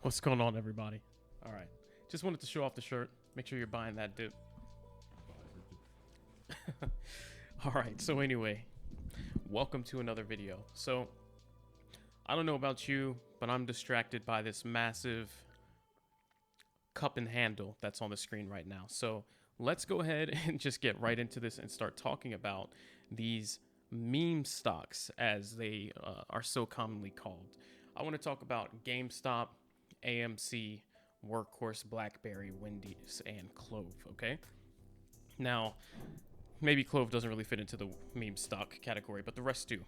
What's going on, everybody? All right, just wanted to show off the shirt. Make sure you're buying that dip. All right, so anyway, welcome to another video. So I don't know about you, but I'm distracted by this massive cup and handle that's on the screen right now. So let's go ahead and just get right into this and start talking about these meme stocks, as they are so commonly called. I want to talk about GameStop, AMC, Workhorse, BlackBerry, Wendy's, and CLOV. Okay. Now, maybe CLOV doesn't really fit into the meme stock category, but the rest do.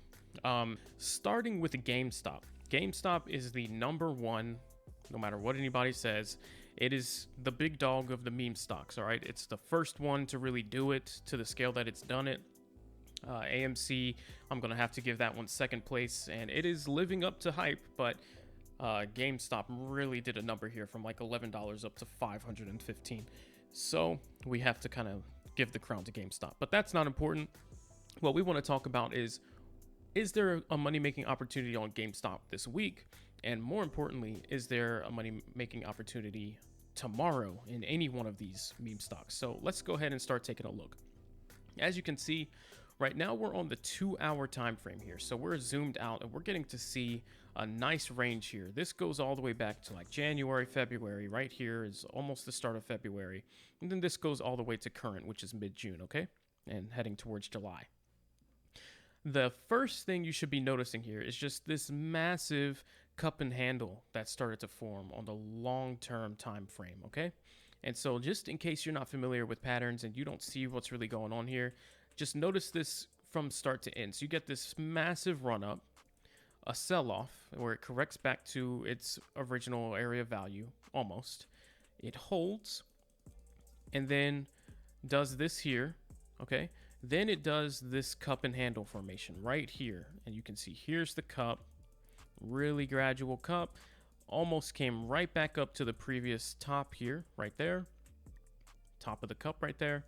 Starting with the GameStop. GameStop is the number one, no matter what anybody says. It is the big dog of the meme stocks. All right. It's the first one to really do it to the scale that it's done it. AMC, I'm going to have to give that one second place, and it is living up to hype, but GameStop really did a number here from like $11 up to $515. So we have to kind of give the crown to GameStop, but that's not important. What we want to talk about is there a money-making opportunity on GameStop this week? And more importantly, is there a money-making opportunity tomorrow in any one of these meme stocks? So let's go ahead and start taking a look. As you can see, right now we're on the 2-hour time frame here. So we're zoomed out and we're getting to see a nice range here. This goes all the way back to like January, February. Right here is almost the start of February. And then this goes all the way to current, which is mid-June, okay? And heading towards July. The first thing you should be noticing here is just this massive cup and handle that started to form on the long-term time frame, okay? And so just in case you're not familiar with patterns and you don't see what's really going on here, just notice this from start to end. So you get this massive run up, a sell-off where it corrects back to its original area of value, almost. It holds and then does this here, okay? Then it does this cup and handle formation right here. And you can see here's the cup, really gradual cup, almost came right back up to the previous top here, right there, top of the cup right there.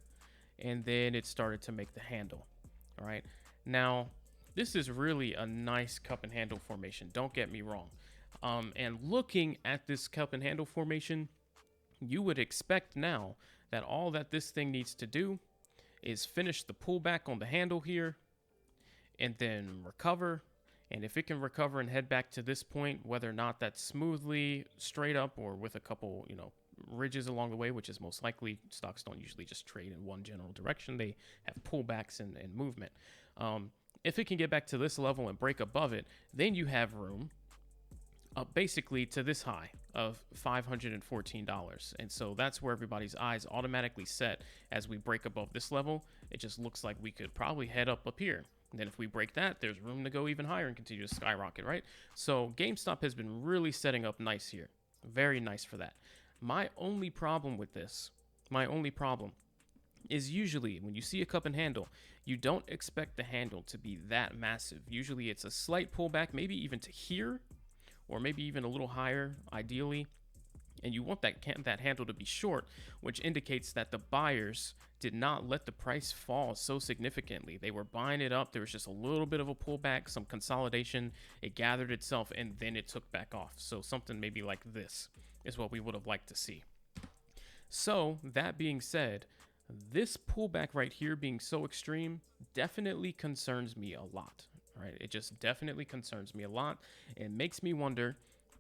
And then it started to make the handle. All right. Now, this is really a nice cup and handle formation. Don't get me wrong. And looking at this cup and handle formation, you would expect now that all that this thing needs to do is finish the pullback on the handle here and then recover. And if it can recover and head back to this point, whether or not that's smoothly straight up or with a couple, ridges along the way, which is most likely, stocks don't usually just trade in one general direction. They have pullbacks and movement. If it can get back to this level and break above it, then you have room basically to this high of $514. And so that's where everybody's eyes automatically set as we break above this level. It just looks like we could probably head up here. And then if we break that, there's room to go even higher and continue to skyrocket, right? So GameStop has been really setting up nice here. Very nice for that. My only problem with this, is usually when you see a cup and handle, you don't expect the handle to be that massive. Usually it's a slight pullback, maybe even to here, or maybe even a little higher, ideally. And you want that handle to be short, which indicates that the buyers did not let the price fall so significantly. They were buying it up. There was just a little bit of a pullback, some consolidation. It gathered itself, and then it took back off. So something maybe like this is what we would have liked to see. So that being said, this pullback right here being so extreme definitely concerns me a lot. Right? It just definitely concerns me a lot. It makes me wonder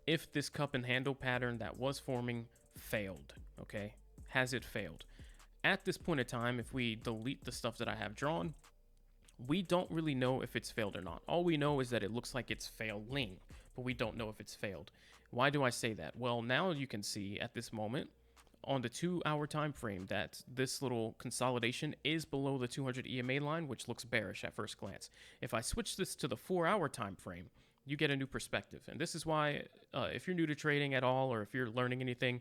if this cup and handle pattern that was forming failed. Okay, has it failed? At this point in time, if we delete the stuff that I have drawn, we don't really know if it's failed or not. All we know is that it looks like it's failing, but we don't know if it's failed. Why do I say that? Well, now you can see at this moment on the 2-hour time frame that this little consolidation is below the 200 EMA line, which looks bearish at first glance. If I switch this to the 4-hour time frame, you get a new perspective. And this is why if you're new to trading at all, or if you're learning anything,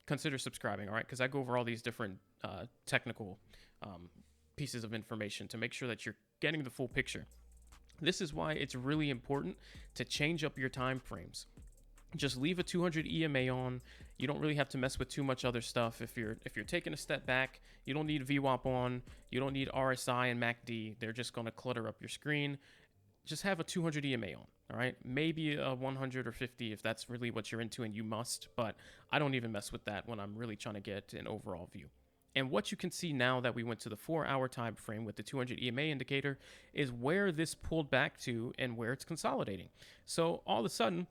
consider subscribing, all right? Because I go over all these different technical pieces of information to make sure that you're getting the full picture. This is why it's really important to change up your time frames. Just leave a 200 EMA on. You don't really have to mess with too much other stuff. If you're taking a step back, you don't need VWAP on. You don't need RSI and MACD. They're just going to clutter up your screen. just have a 200 EMA on. All right, maybe a 100 or 50 if that's really what you're into and you must, but I don't even mess with that when I'm really trying to get an overall view. And what you can see now that we went to the 4-hour time frame with the 200 EMA indicator is where this pulled back to and where it's consolidating. So all of a sudden,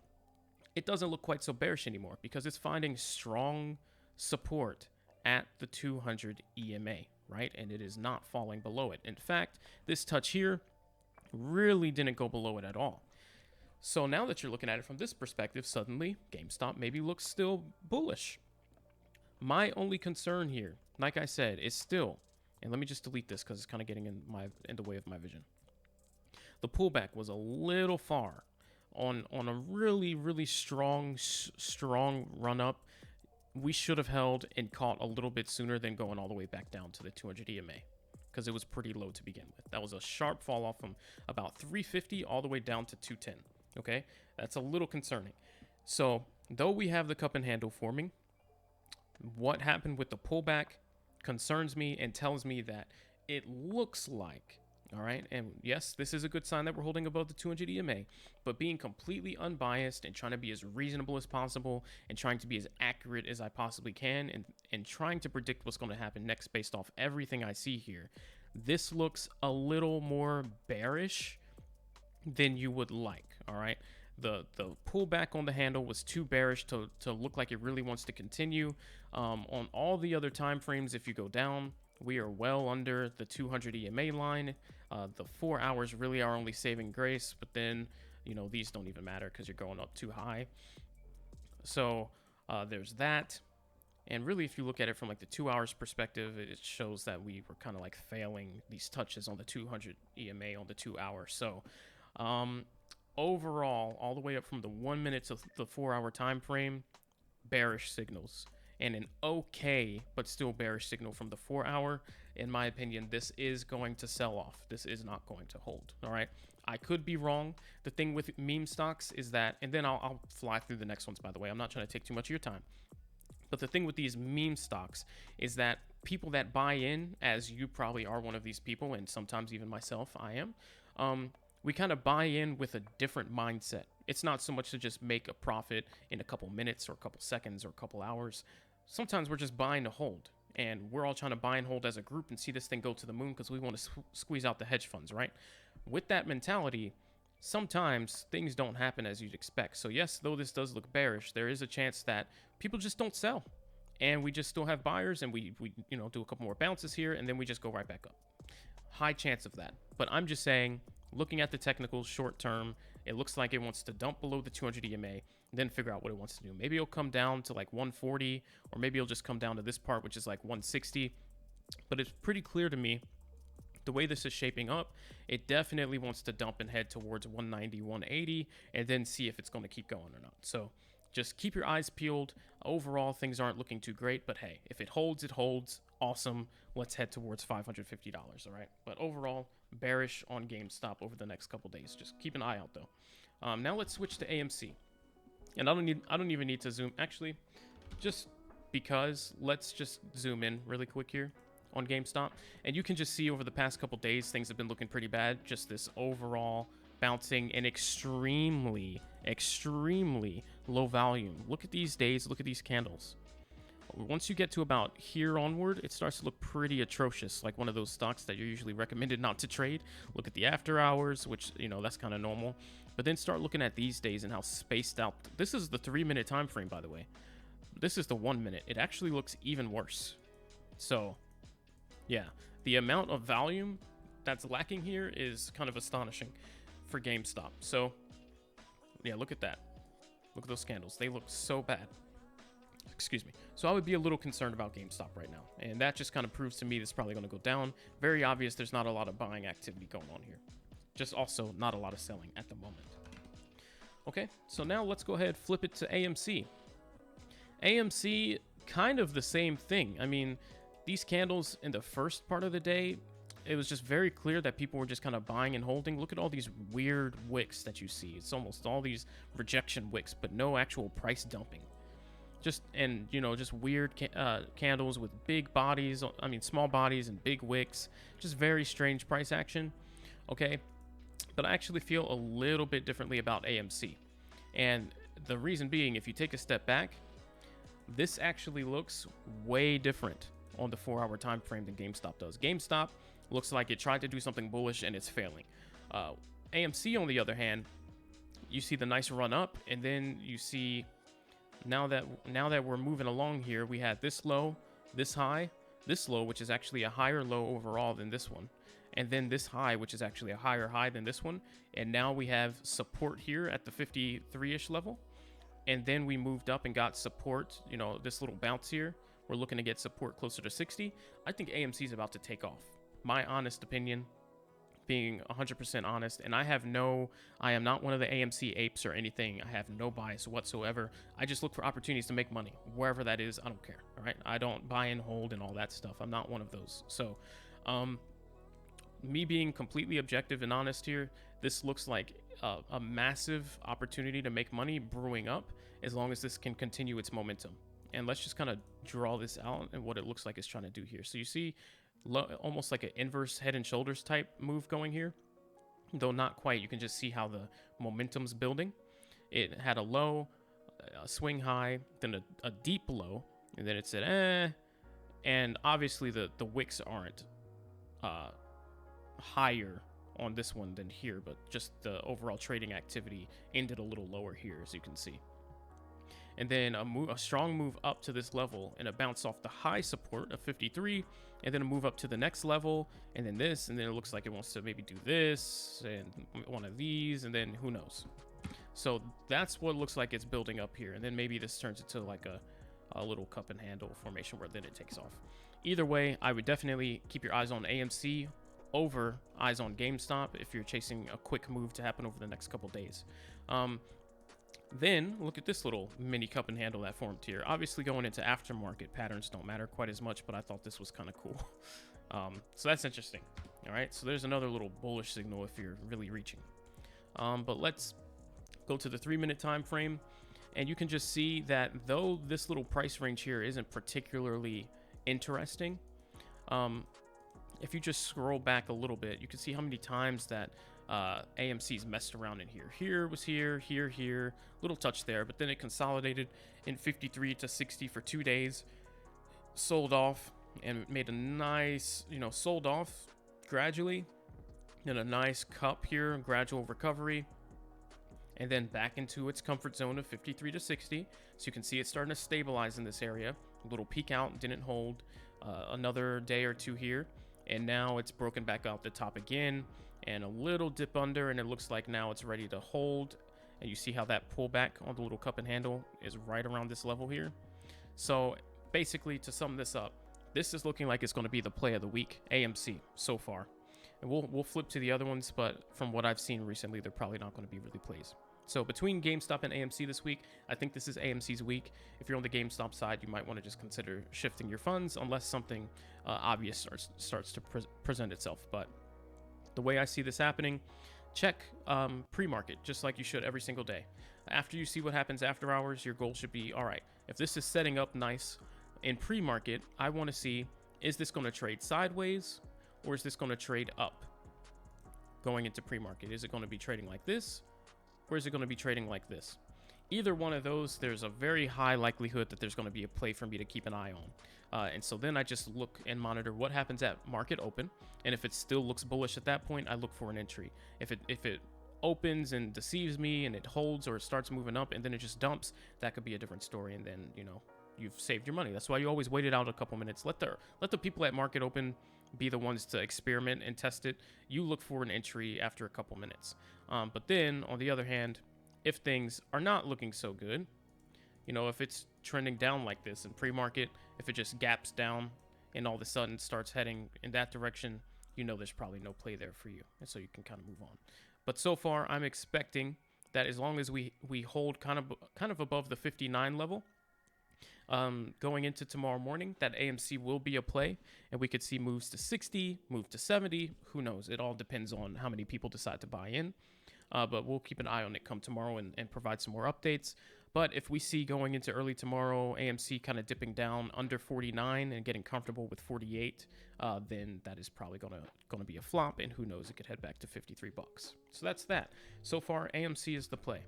it doesn't look quite so bearish anymore because it's finding strong support at the 200 EMA, right? And it is not falling below it. In fact, this touch here really didn't go below it at all. So now that you're looking at it from this perspective, suddenly GameStop maybe looks still bullish. My only concern here, like I said, is still, and let me just delete this because it's kind of getting in the way of my vision. The pullback was a little far on a really strong run up. We should have held and caught a little bit sooner than going all the way back down to the 200 EMA because it was pretty low to begin with. That was a sharp fall off from about 350 all the way down to 210. Okay, that's a little concerning. So though we have the cup and handle forming, what happened with the pullback concerns me and tells me that it looks like, all right, and yes, this is a good sign that we're holding above the 200 EMA, but being completely unbiased and trying to be as reasonable as possible and trying to be as accurate as I possibly can and trying to predict what's going to happen next based off everything I see here, this looks a little more bearish than you would like, all right? The pullback on the handle was too bearish to look like it really wants to continue. On all the other time frames, if you go down, we are well under the 200 EMA line. The 4 hours really are only saving grace, but then, you know, these don't even matter because you're going up too high. So there's that. And really, if you look at it from like the 2 hours perspective, it shows that we were kind of like failing these touches on the 200 EMA on the 2 hours. So overall, all the way up from the 1 minute to the 4 hour time frame, bearish signals, and an okay but still bearish signal from the 4 hour. In my opinion, this is going to sell off. This is not going to hold. All right, I could be wrong. The thing with meme stocks is that, and then I'll fly through the next ones, by the way. I'm not trying to take too much of your time, but the thing with these meme stocks is that people that buy in, as you probably are one of these people, and sometimes even myself, I am, we kind of buy in with a different mindset. It's not so much to just make a profit in a couple minutes or a couple seconds or a couple hours. Sometimes we're just buying to hold, and we're all trying to buy and hold as a group and see this thing go to the moon because we want to squeeze out the hedge funds, right? With that mentality, sometimes things don't happen as you'd expect. So yes, though this does look bearish, there is a chance that people just don't sell, and we just still have buyers, and we you know, do a couple more bounces here, and then we just go right back up. High chance of that. But I'm just saying, looking at the technicals short term, it looks like it wants to dump below the 200 EMA and then figure out what it wants to do. Maybe it'll come down to like 140, or maybe it'll just come down to this part, which is like 160. But it's pretty clear to me, the way this is shaping up, it definitely wants to dump and head towards 190, 180, and then see if it's going to keep going or not. So just keep your eyes peeled. Overall, things aren't looking too great, but hey, if it holds, it holds. Awesome. Let's head towards $550, all right? But overall, bearish on GameStop over the next couple days. Just keep an eye out, though. Now let's switch to AMC. And I don't even need to zoom. Actually, just because, let's just zoom in really quick here on GameStop. And you can just see over the past couple days, things have been looking pretty bad. Just this overall bouncing and extremely low volume. Look at these days. Look at these candles. Once you get to about here onward, it starts to look pretty atrocious, like one of those stocks that you're usually recommended not to trade. Look at the after hours, which, you know, that's kind of normal. But then start looking at these days and how spaced out. This is the 3 minute time frame, by the way. This is the 1 minute. It actually looks even worse. So yeah, the amount of volume that's lacking here is kind of astonishing for GameStop. So yeah, look at that. Look at those candles. They look so bad. Excuse me. So I would be a little concerned about GameStop right now. And that just kind of proves to me this is probably going to go down. Very obvious there's not a lot of buying activity going on here. Just also not a lot of selling at the moment. Okay, so now let's go ahead, flip it to AMC. AMC, kind of the same thing. I mean, these candles in the first part of the day, it was just very clear that people were just kind of buying and holding. Look at all these weird wicks that you see. It's almost all these rejection wicks, but no actual price dumping. Just, and you know, just weird candles with big bodies, small bodies and big wicks. Just very strange price action. Okay, but I actually feel a little bit differently about AMC. And the reason being, if you take a step back, this actually looks way different on the 4-hour time frame than GameStop does. GameStop looks like it tried to do something bullish and it's failing. AMC, on the other hand, you see the nice run up, and then you see now that we're moving along here, we had this low, this high, this low, which is actually a higher low overall than this one, and then this high, which is actually a higher high than this one, and now we have support here at the 53-ish level, and then we moved up and got support, you know, this little bounce here. We're looking to get support closer to 60. I think AMC is about to take off. My honest opinion, being 100% honest, and I am not one of the AMC apes or anything. I have no bias whatsoever. I just look for opportunities to make money wherever that is. I don't care. All right, I don't buy and hold and all that stuff. I'm not one of those. So me being completely objective and honest here, this looks like a massive opportunity to make money brewing up, as long as this can continue its momentum. And let's just kind of draw this out and what it looks like it's trying to do here. So you see almost like an inverse head and shoulders type move going here, though not quite. You can just see how the momentum's building. It had a low, a swing high, then a deep low, and then it said and obviously the wicks aren't higher on this one than here, but just the overall trading activity ended a little lower here, as you can see. And then a strong move up to this level and a bounce off the high support of 53, and then a move up to the next level, and then this, and then it looks like it wants to maybe do this and one of these, and then who knows. So that's what it looks like it's building up here, and then maybe this turns into like a little cup and handle formation where then it takes off. Either way, I would definitely keep your eyes on AMC over eyes on GameStop if you're chasing a quick move to happen over the next couple days. Then look at this little mini cup and handle that formed here. Obviously going into aftermarket patterns don't matter quite as much, but I thought this was kind of cool. So that's interesting. All right, so there's another little bullish signal if you're really reaching. But let's go to the 3-minute time frame, and you can just see that though this little price range here isn't particularly interesting, if you just scroll back a little bit, you can see how many times that AMC's messed around in here. Here was here, little touch there, but then it consolidated in 53 to 60 for 2 days, sold off, and made a nice, sold off gradually, and a nice cup here, gradual recovery, and then back into its comfort zone of 53 to 60. So you can see it's starting to stabilize in this area. A little peek out, didn't hold, another day or two here, and now it's broken back out the top again, and a little dip under, and it looks like now it's ready to hold. And you see how that pullback on the little cup and handle is right around this level here. So basically, to sum this up, this is looking like it's going to be the play of the week, AMC, so far. And we'll flip to the other ones, but from what I've seen recently, they're probably not going to be really plays. So between GameStop and AMC this week, I think this is AMC's week. If you're on the GameStop side, you might want to just consider shifting your funds unless something obvious starts to present itself. But the way I see this happening, check pre-market just like you should every single day. After you see what happens after hours, your goal should be, all right, if this is setting up nice in pre-market, I want to see, is this going to trade sideways or is this going to trade up going into pre-market? Is it going to be trading like this or is it going to be trading like this? Either one of those, there's a very high likelihood that there's going to be a play for me to keep an eye on. And so then I just look and monitor what happens at market open. And if it still looks bullish at that point, I look for an entry. If it opens and deceives me and it holds or it starts moving up and then it just dumps, that could be a different story. And then, you've saved your money. That's why you always wait it out a couple minutes. Let the people at market open be the ones to experiment and test it. You look for an entry after a couple minutes. But then on the other hand, if things are not looking so good, if it's trending down like this in pre-market, if it just gaps down and all of a sudden starts heading in that direction, there's probably no play there for you. And so you can kind of move on. But so far, I'm expecting that as long as we hold kind of above the 59 level, going into tomorrow morning, that AMC will be a play, and we could see moves to 60, move to 70. Who knows? It all depends on how many people decide to buy in. But we'll keep an eye on it come tomorrow and provide some more updates. But if we see going into early tomorrow, AMC kind of dipping down under 49 and getting comfortable with 48, then that is probably gonna be a flop, and who knows, it could head back to 53 bucks. So that's that. So far, AMC is the play.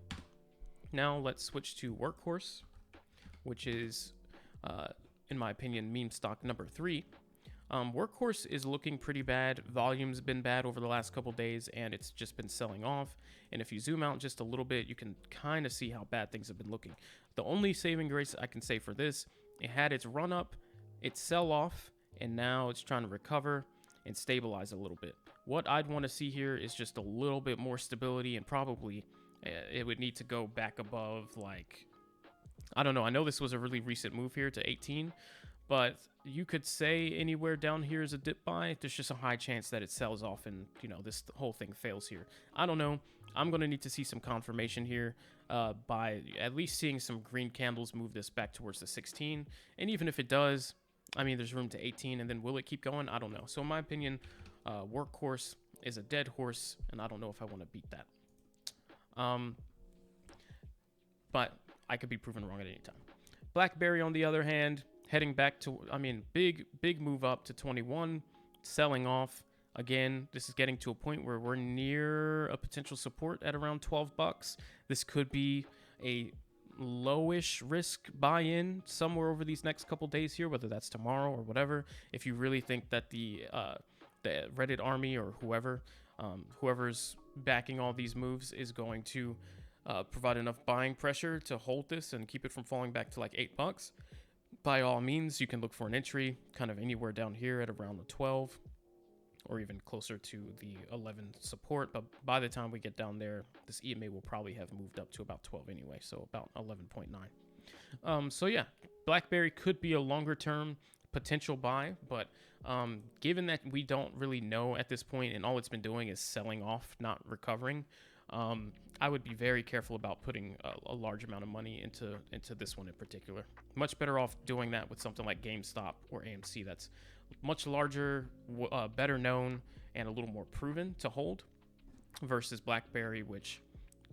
Now let's switch to Workhorse, which is, in my opinion, meme stock number 3. Workhorse is looking pretty bad. Volume's been bad over the last couple days, and it's just been selling off. And if you zoom out just a little bit, you can kind of see how bad things have been looking. The only saving grace I can say for this, it had its run up, its sell off, and now it's trying to recover and stabilize a little bit. What I'd want to see here is just a little bit more stability, and probably it would need to go back above, like, I don't know. I know this was a really recent move here to 18, but you could say anywhere down here is a dip buy. There's just a high chance that it sells off and, you know, this whole thing fails here. I don't know. I'm going to need to see some confirmation here by at least seeing some green candles move this back towards the 16. And even if it does, I mean, there's room to 18, and then will it keep going? I don't know. So in my opinion, Workhorse is a dead horse, and I don't know if I want to beat that. But I could be proven wrong at any time. BlackBerry, on the other hand, heading back to, I mean, big move up to 21, selling off. Again, this is getting to a point where we're near a potential support at around 12 bucks. This could be a lowish risk buy-in somewhere over these next couple days here, whether that's tomorrow or whatever. If you really think that the Reddit army or whoever's backing all these moves is going to provide enough buying pressure to hold this and keep it from falling back to like 8 bucks, by all means, you can look for an entry kind of anywhere down here at around the 12 or even closer to the 11 support. But by the time we get down there, this EMA will probably have moved up to about 12 anyway, so about 11.9. So yeah, BlackBerry could be a longer term potential buy, but given that we don't really know at this point and all it's been doing is selling off, not recovering, I would be very careful about putting a large amount of money into this one in particular. Much better off doing that with something like GameStop or AMC that's much larger, better known, and a little more proven to hold, versus BlackBerry, which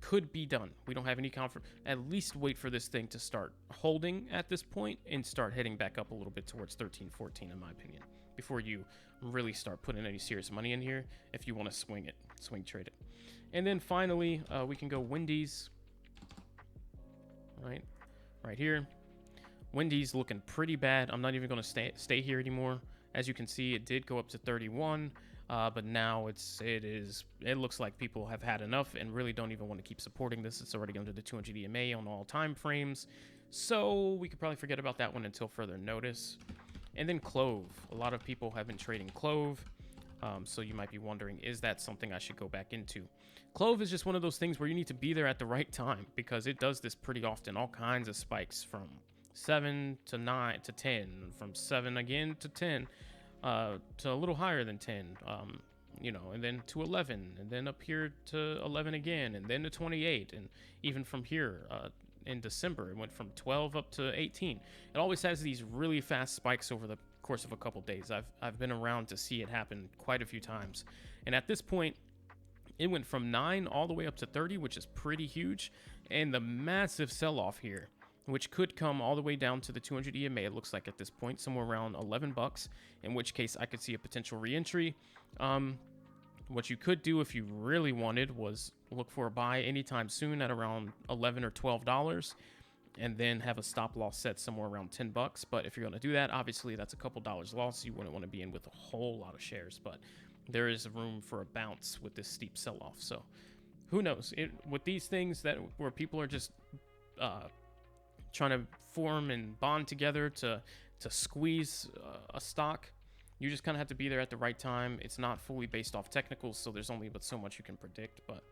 could be done. We don't have any confidence. At least wait for this thing to start holding at this point and start heading back up a little bit towards 13, 14, in my opinion, before you really start putting any serious money in here if you want to swing trade it. And then finally, we can go Wendy's, right here. Wendy's looking pretty bad. I'm not even going to stay here anymore. As you can see, it did go up to 31, but now it looks like people have had enough and really don't even want to keep supporting this. It's already under the 200 EMA on all time frames, so we could probably forget about that one until further notice. And then CLOV. A lot of people have been trading CLOV, so you might be wondering, is that something I should go back into? CLOV is just one of those things where you need to be there at the right time, because it does this pretty often. All kinds of spikes from 7 to 9 to 10, from 7 again to 10, to a little higher than 10, you know, and then to 11, and then up here to 11 again, and then to 28, and even from here in December, it went from 12 up to 18. It always has these really fast spikes over the course of a couple days. I've been around to see it happen quite a few times, and at this point, it went from 9 all the way up to 30, which is pretty huge, and the massive sell-off here, which could come all the way down to the 200 EMA, it looks like at this point, somewhere around 11 bucks, in which case I could see a potential re-entry. What you could do if you really wanted was look for a buy anytime soon at around $11 or $12, and then have a stop loss set somewhere around 10 bucks. But if you're going to do that, obviously that's a couple dollars loss. You wouldn't want to be in with a whole lot of shares, but there is room for a bounce with this steep sell-off. So who knows? With these things where people are just trying to form and bond together to squeeze a stock, you just kind of have to be there at the right time. It's not fully based off technicals, so there's only but so much you can predict. But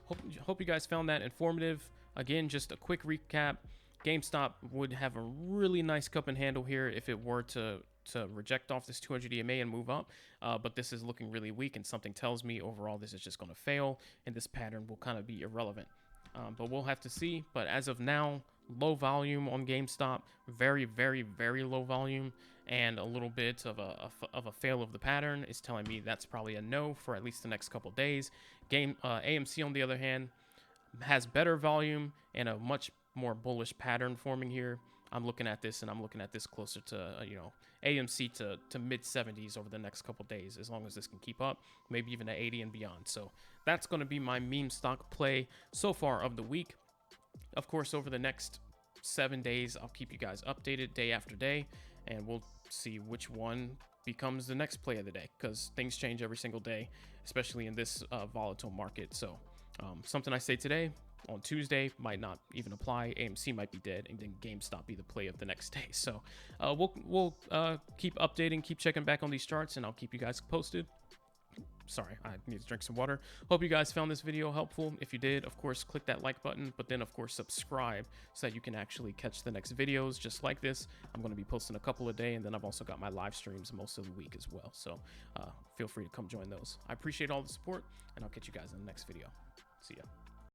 hope you guys found that informative. Again, just a quick recap. GameStop would have a really nice cup and handle here if it were to reject off this 200 EMA and move up, but this is looking really weak, and something tells me overall this is just going to fail, and this pattern will kind of be irrelevant. But we'll have to see. But as of now, low volume on GameStop, very, very, very low volume, and a little bit of a fail of the pattern is telling me that's probably a no for at least the next couple days. AMC, on the other hand, has better volume and a much more bullish pattern forming here. I'm looking at this, and I'm looking at this closer to, AMC to mid 70s over the next couple days, as long as this can keep up, maybe even to 80 and beyond. So that's going to be my meme stock play so far of the week. Of course, over the next 7 days, I'll keep you guys updated day after day, and we'll see which one becomes the next play of the day, because things change every single day, especially in this volatile market. So something I say today on Tuesday might not even apply. AMC might be dead, and then GameStop be the play of the next day. So we'll keep updating, keep checking back on these charts, and I'll keep you guys posted. Sorry, I need to drink some water. Hope you guys found this video helpful. If you did, of course, click that like button, but then of course subscribe so that you can actually catch the next videos just like this. I'm going to be posting a couple a day, and then I've also got my live streams most of the week as well. So feel free to come join those. I appreciate all the support, and I'll catch you guys in the next video. See ya.